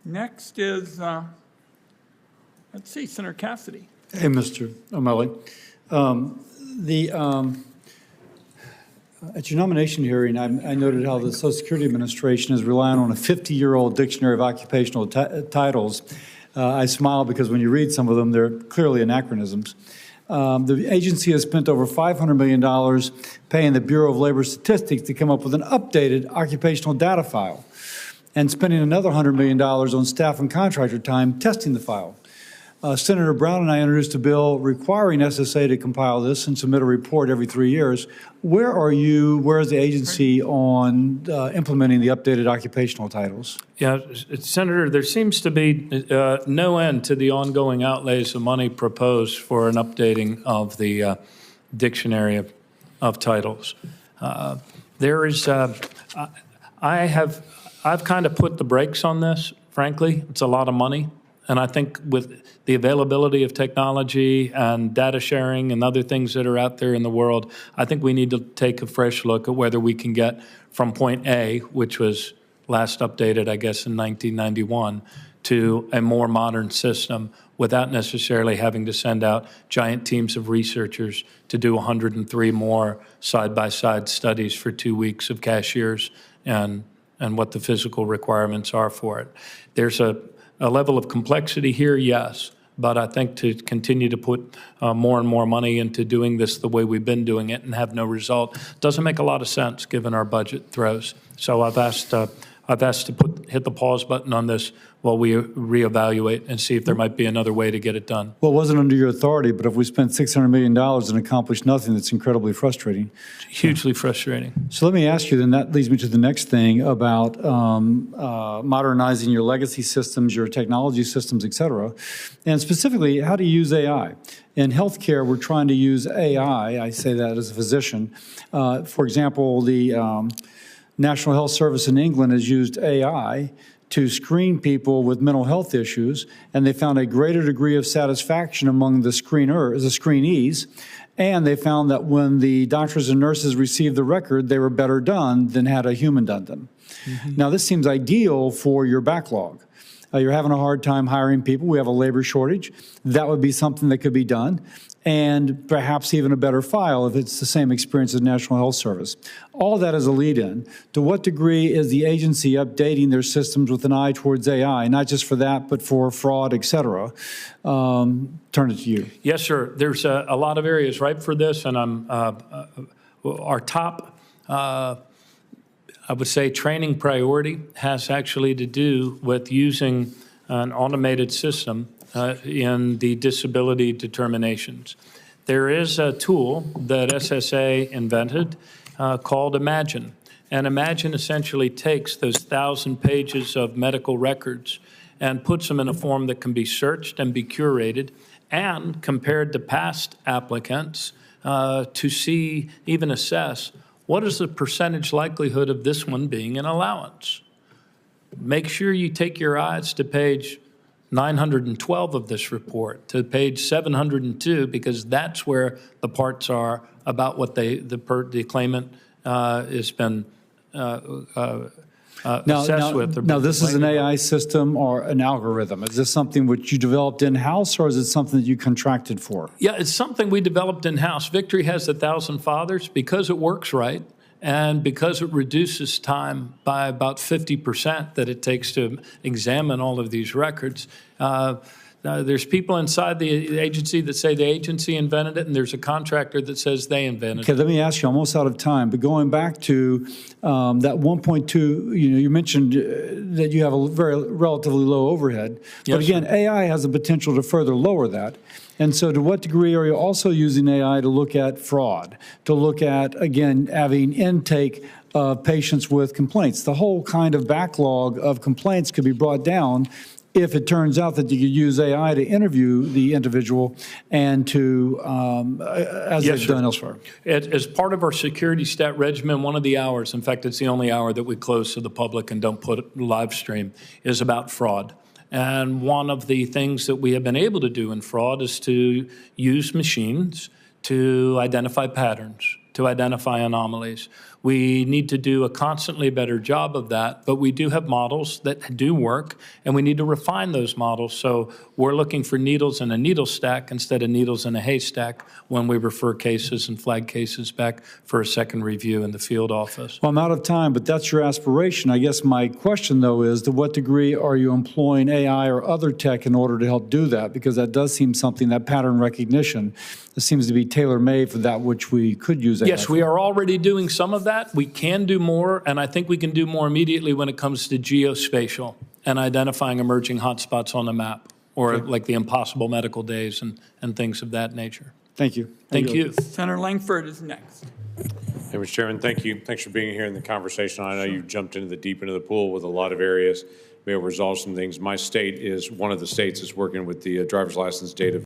Next is, let's see, Senator Cassidy. Hey, Mr. O'Malley. At your nomination hearing, I noted how the Social Security Administration is relying on a 50-year-old dictionary of occupational titles. I smile because when you read some of them, they're clearly anachronisms. The agency has spent over $500 million paying the Bureau of Labor Statistics to come up with an updated occupational data file and spending another $100 million on staff and contractor time testing the file. Senator Brown and I introduced a bill requiring SSA to compile this and submit a report every 3 years. Where are you, where is the agency on implementing the updated occupational titles? Yeah, Senator, there seems to be no end to the ongoing outlays of money proposed for an updating of the dictionary of titles. I've kind of put the brakes on this, frankly. It's a lot of money. And I think with the availability of technology and data sharing and other things that are out there in the world, I think we need to take a fresh look at whether we can get from point A, which was last updated, I guess, in 1991, to a more modern system without necessarily having to send out giant teams of researchers to do 103 more side-by-side studies for 2 weeks of cashiers and what the physical requirements are for it. There's a level of complexity here, yes, but I think to continue to put more and more money into doing this the way we've been doing it and have no result doesn't make a lot of sense given our budget throws. So I've asked to hit the pause button on this while we reevaluate and see if there might be another way to get it done. Well, it wasn't under your authority, but if we spent $600 million and accomplished nothing, that's incredibly frustrating. Hugely frustrating. So let me ask you, then that leads me to the next thing about modernizing your legacy systems, your technology systems, et cetera. And specifically, how do you use AI? In healthcare, we're trying to use AI. I say that as a physician. For example, the National Health Service in England has used AI to screen people with mental health issues, and they found a greater degree of satisfaction among the screenees, and they found that when the doctors and nurses received the record, they were better done than had a human done them. Mm-hmm. Now, this seems ideal for your backlog. You're having a hard time hiring people. We have a labor shortage. That would be something that could be done, and perhaps even a better file if it's the same experience as National Health Service. All that is a lead-in. To what degree is the agency updating their systems with an eye towards AI, not just for that, but for fraud, et cetera? Turn it to you. Yes, sir. There's a lot of areas ripe for this, and our top, I would say, training priority has actually to do with using an automated system in the disability determinations. There is a tool that SSA invented called Imagine. And Imagine essentially takes those 1,000 pages of medical records and puts them in a form that can be searched and be curated and compared to past applicants to see, even assess, what is the percentage likelihood of this one being an allowance? Make sure you take your eyes to page 912 of this report, to page 702, because that's where the parts are about what the claimant has been assessed with. Now, this is an AI system or an algorithm. Is this something which you developed in-house, or is it something that you contracted for? Yeah, it's something we developed in-house. Victory has 1,000 fathers because it works right. And because it reduces time by about 50% that it takes to examine all of these records, there's people inside the agency that say the agency invented it, and there's a contractor that says they invented it. Okay, let me ask you, almost out of time, but going back to that 1.2, you mentioned that you have a very relatively low overhead. But Yes, again, sir. AI has the potential to further lower that. And so to what degree are you also using AI to look at fraud, to look at, again, having intake of patients with complaints? The whole kind of backlog of complaints could be brought down if it turns out that you could use AI to interview the individual and to, as Yes, they've sir. done elsewhere. As part of our security stat regimen, one of the hours, in fact, it's the only hour that we close to the public and don't put live stream, is about fraud. And one of the things that we have been able to do in fraud is to use machines to identify patterns, to identify anomalies. We need to do a constantly better job of that, but we do have models that do work, and we need to refine those models. So we're looking for needles in a needle stack instead of needles in a haystack when we refer cases and flag cases back for a second review in the field office. Well, I'm out of time, but that's your aspiration. I guess my question, though, is to what degree are you employing AI or other tech in order to help do that? Because that does seem something, that pattern recognition, that seems to be tailor-made for that which we could use AI Yes, we are already doing some of that. We can do more, and I think we can do more immediately when it comes to geospatial and identifying emerging hotspots on the map, or like the impossible medical days and things of that nature. Thank you. Thank you. Senator Langford is next. Hey, Mr. Chairman, thank you. Thanks for being here in the conversation. I know you jumped into the deep end of the pool with a lot of areas. We have resolved some things. My state is one of the states that's working with the driver's license data